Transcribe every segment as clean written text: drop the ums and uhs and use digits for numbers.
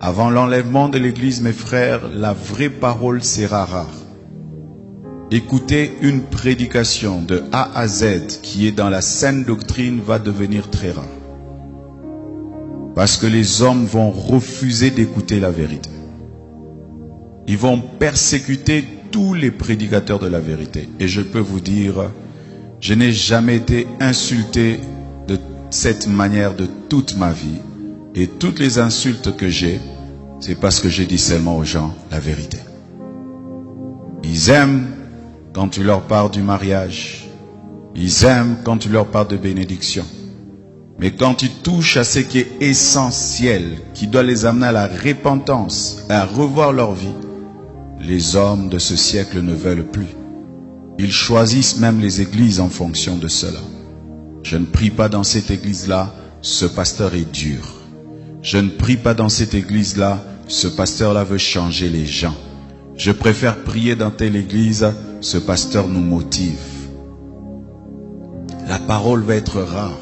Avant l'enlèvement de l'Église, mes frères, la vraie parole sera rare. Écouter une prédication de A à Z qui est dans la saine doctrine va devenir très rare. Parce que les hommes vont refuser d'écouter la vérité. Ils vont persécuter tous les prédicateurs de la vérité. Et je peux vous dire, je n'ai jamais été insulté de cette manière de toute ma vie. Et toutes les insultes que j'ai, c'est parce que j'ai dit seulement aux gens la vérité. Ils aiment quand tu leur parles du mariage. Ils aiment quand tu leur parles de bénédiction. Mais quand tu touches à ce qui est essentiel, qui doit les amener à la repentance, à revoir leur vie, les hommes de ce siècle ne veulent plus. Ils choisissent même les églises en fonction de cela. Je ne prie pas dans cette église-là, ce pasteur est dur. Je ne prie pas dans cette église-là, ce pasteur-là veut changer les gens. Je préfère prier dans telle église, ce pasteur nous motive. La parole va être rare.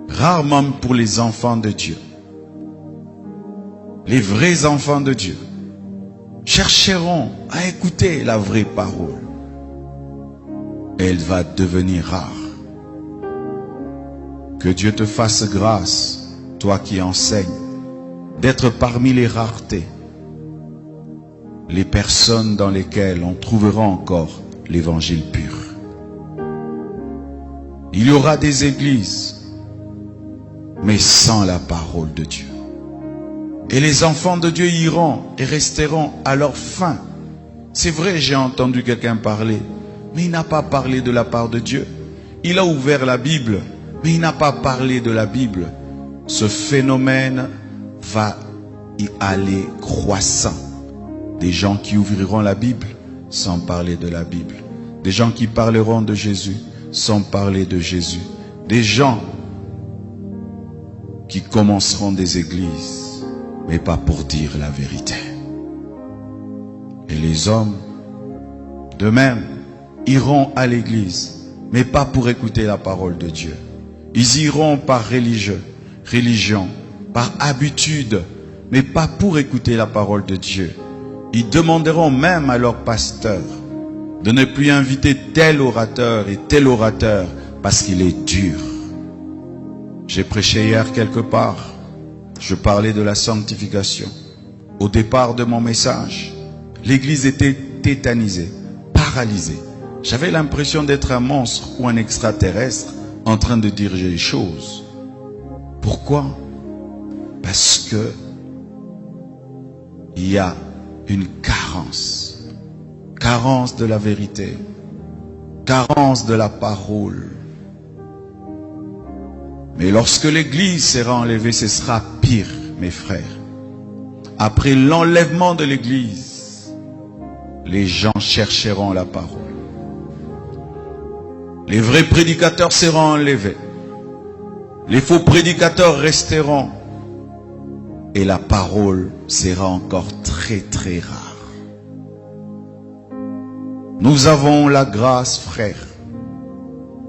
Rarement pour les enfants de Dieu. Les vrais enfants de Dieu chercheront à écouter la vraie parole. Elle va devenir rare. Que Dieu te fasse grâce, toi qui enseignes, d'être parmi les raretés, les personnes dans lesquelles on trouvera encore l'évangile pur. Il y aura des églises, mais sans la parole de Dieu. Et les enfants de Dieu iront et resteront à leur fin. C'est vrai, j'ai entendu quelqu'un parler, mais il n'a pas parlé de la part de Dieu. Il a ouvert la Bible, mais il n'a pas parlé de la Bible. Ce phénomène va y aller croissant. Des gens qui ouvriront la Bible sans parler de la Bible. Des gens qui parleront de Jésus sans parler de Jésus. Des gens qui commenceront des églises, mais pas pour dire la vérité. Et les hommes, de même, iront à l'église, mais pas pour écouter la parole de Dieu. Ils iront par religion, par habitude, mais pas pour écouter la parole de Dieu. Ils demanderont même à leur pasteur de ne plus inviter tel orateur et tel orateur parce qu'il est dur. J'ai prêché hier quelque part, je parlais de la sanctification. Au départ de mon message, l'église était tétanisée, paralysée. J'avais l'impression d'être un monstre ou un extraterrestre en train de diriger les choses. Pourquoi? Parce que il y a une carence de la vérité, carence de la parole. Mais lorsque l'église sera enlevée, ce sera pire, mes frères. Après l'enlèvement de l'église, les gens chercheront la parole. Les vrais prédicateurs seront enlevés. Les faux prédicateurs resteront. Et la parole sera encore très très rare. Nous avons la grâce, frères,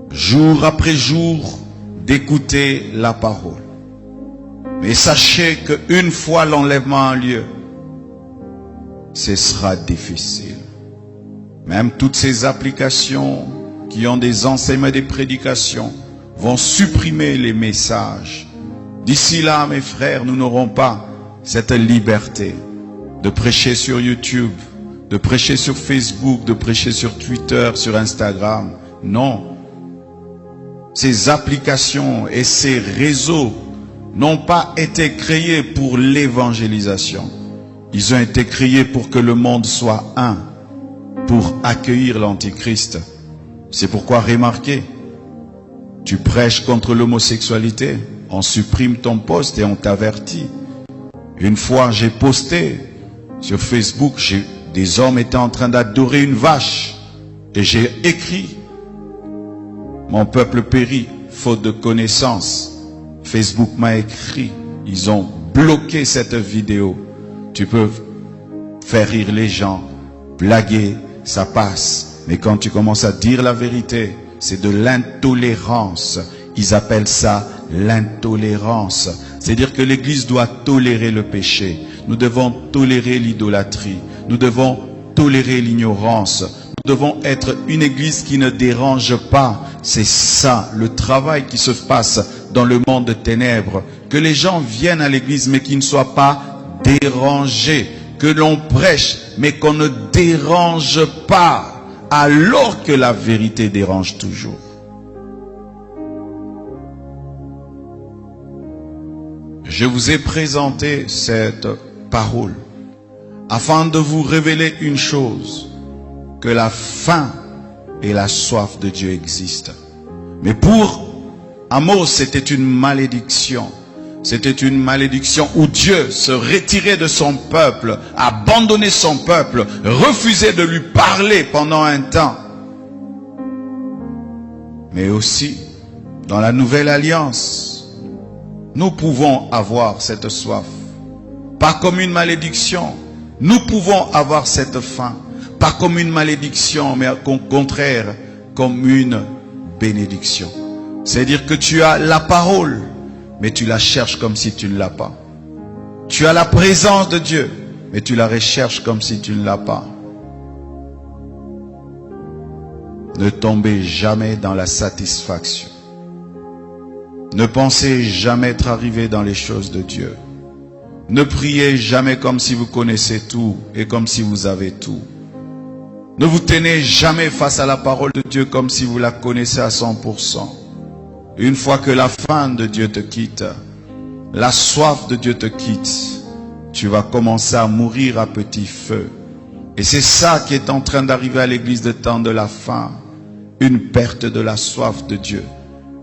jour après jour, d'écouter la parole. Mais sachez qu'une fois l'enlèvement a lieu, ce sera difficile. Même toutes ces applications qui ont des enseignements et des prédications vont supprimer les messages. D'ici là, mes frères, nous n'aurons pas cette liberté de prêcher sur YouTube, de prêcher sur Facebook, de prêcher sur Twitter, sur Instagram. Non. Ces applications et ces réseaux n'ont pas été créés pour l'évangélisation. Ils ont été créés pour que le monde soit un, pour accueillir l'Antichrist. C'est pourquoi, remarquez, tu prêches contre l'homosexualité, on supprime ton post et on t'avertit. Une fois, j'ai posté sur Facebook, des hommes étaient en train d'adorer une vache. Et j'ai écrit, mon peuple périt, faute de connaissance. Facebook m'a écrit, ils ont bloqué cette vidéo. Tu peux faire rire les gens, blaguer, ça passe. Mais quand tu commences à dire la vérité, c'est de l'intolérance. Ils appellent ça l'intolérance. C'est-à-dire que l'Église doit tolérer le péché. Nous devons tolérer l'idolâtrie. Nous devons tolérer l'ignorance. Nous devons être une Église qui ne dérange pas. C'est ça, le travail qui se passe dans le monde de ténèbres. Que les gens viennent à l'Église, mais qu'ils ne soient pas dérangés. Que l'on prêche, mais qu'on ne dérange pas. Alors que la vérité dérange toujours. Je vous ai présenté cette parole afin de vous révéler une chose, que la faim et la soif de Dieu existent. Mais pour Amos, c'était une malédiction. C'était une malédiction où Dieu se retirait de son peuple, abandonnait son peuple, refusait de lui parler pendant un temps. Mais aussi, dans la nouvelle alliance, nous pouvons avoir cette soif. Pas comme une malédiction. Nous pouvons avoir cette faim. Pas comme une malédiction, mais au contraire, comme une bénédiction. C'est-à-dire que tu as la parole, mais tu la cherches comme si tu ne l'as pas. Tu as la présence de Dieu, mais tu la recherches comme si tu ne l'as pas. Ne tombez jamais dans la satisfaction. Ne pensez jamais être arrivé dans les choses de Dieu. Ne priez jamais comme si vous connaissez tout et comme si vous avez tout. Ne vous tenez jamais face à la parole de Dieu comme si vous la connaissez à 100%. Une fois que la faim de Dieu te quitte, la soif de Dieu te quitte, tu vas commencer à mourir à petit feu. Et c'est ça qui est en train d'arriver à l'église de temps de la faim. Une perte de la soif de Dieu.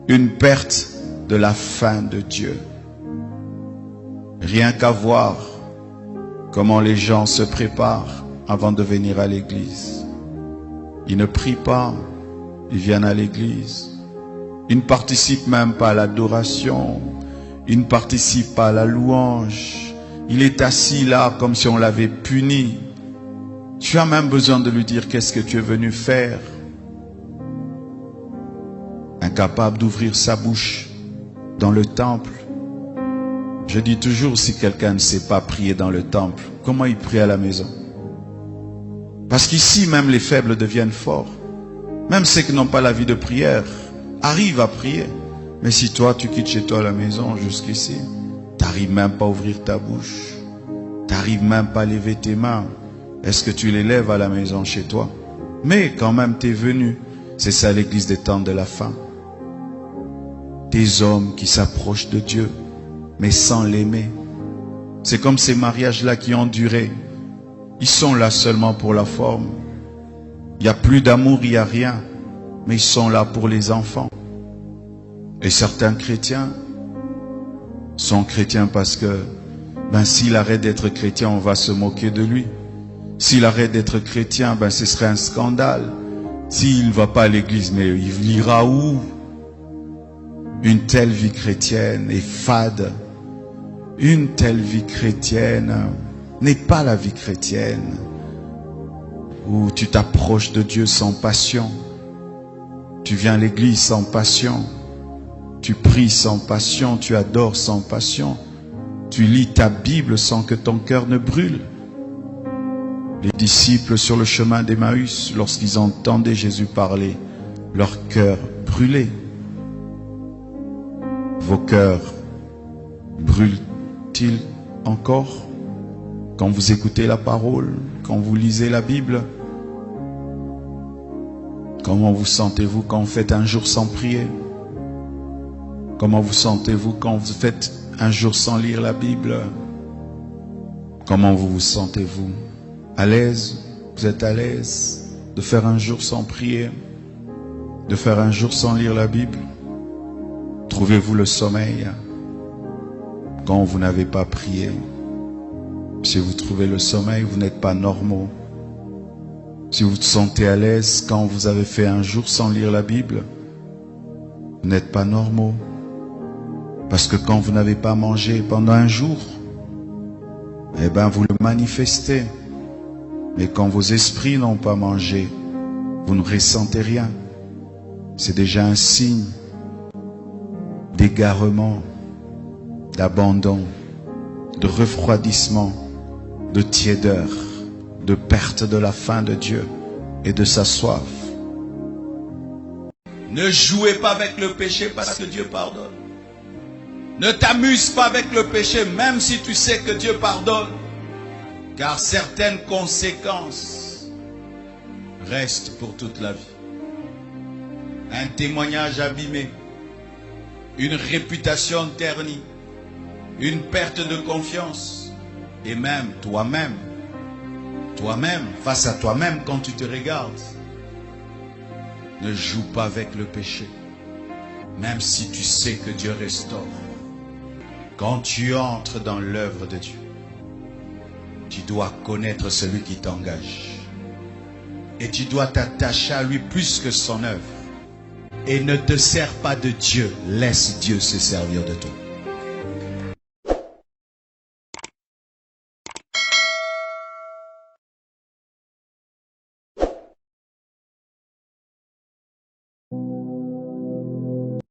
Une perte de la faim de Dieu. Rien qu'à voir comment les gens se préparent avant de venir à l'église. Ils ne prient pas, ils viennent à l'église. Ils ne participent même pas à l'adoration. Ils ne participent pas à la louange. Il est assis là comme si on l'avait puni. Tu as même besoin de lui dire qu'est-ce que tu es venu faire. Incapable d'ouvrir sa bouche dans le temple. Je dis toujours, si quelqu'un ne sait pas prier dans le temple, comment il prie à la maison? Parce qu'ici, même les faibles deviennent forts. Même ceux qui n'ont pas la vie de prière arrivent à prier. Mais si toi, tu quittes chez toi à la maison jusqu'ici, tu n'arrives même pas à ouvrir ta bouche. Tu n'arrives même pas à lever tes mains. Est-ce que tu les lèves à la maison chez toi? Mais quand même, tu es venu. C'est ça l'église des temps de la fin. Des hommes qui s'approchent de Dieu, mais sans l'aimer. C'est comme ces mariages-là qui ont duré. Ils sont là seulement pour la forme. Il n'y a plus d'amour, il n'y a rien. Mais ils sont là pour les enfants. Et certains chrétiens sont chrétiens parce que, s'il arrête d'être chrétien, on va se moquer de lui. S'il arrête d'être chrétien, ce serait un scandale. S'il ne va pas à l'église, mais il ira où? Une telle vie chrétienne est fade. Une telle vie chrétienne n'est pas la vie chrétienne. Où tu t'approches de Dieu sans passion. Tu viens à l'église sans passion. Tu pries sans passion. Tu adores sans passion. Tu lis ta Bible sans que ton cœur ne brûle. Les disciples sur le chemin d'Emmaüs, lorsqu'ils entendaient Jésus parler, leur cœur brûlait. Vos cœurs brûlent-ils encore quand vous écoutez la parole, quand vous lisez la Bible? Comment vous sentez-vous quand vous faites un jour sans prier? Comment vous sentez-vous quand vous faites un jour sans lire la Bible? Comment vous vous sentez-vous? À l'aise? Vous êtes à l'aise de faire un jour sans prier? De faire un jour sans lire la Bible? Trouvez-vous le sommeil quand vous n'avez pas prié? Si vous trouvez le sommeil, vous n'êtes pas normaux. Si vous vous sentez à l'aise quand vous avez fait un jour sans lire la Bible, vous n'êtes pas normaux. Parce que quand vous n'avez pas mangé pendant un jour, vous le manifestez. Mais quand vos esprits n'ont pas mangé, vous ne ressentez rien. C'est déjà un signe d'égarement. d'abandon, de refroidissement, de tiédeur, de perte de la faim de Dieu et de sa soif. Ne jouez pas avec le péché parce que Dieu pardonne. Ne t'amuse pas avec le péché même si tu sais que Dieu pardonne. Car certaines conséquences restent pour toute la vie. Un témoignage abîmé, une réputation ternie, une perte de confiance et même toi-même, face à toi-même quand tu te regardes. Ne joue pas avec le péché, même si tu sais que Dieu restaure. Quand tu entres dans l'œuvre de Dieu, tu dois connaître celui qui t'engage. Et tu dois t'attacher à lui plus que son œuvre. Et ne te sers pas de Dieu, laisse Dieu se servir de toi.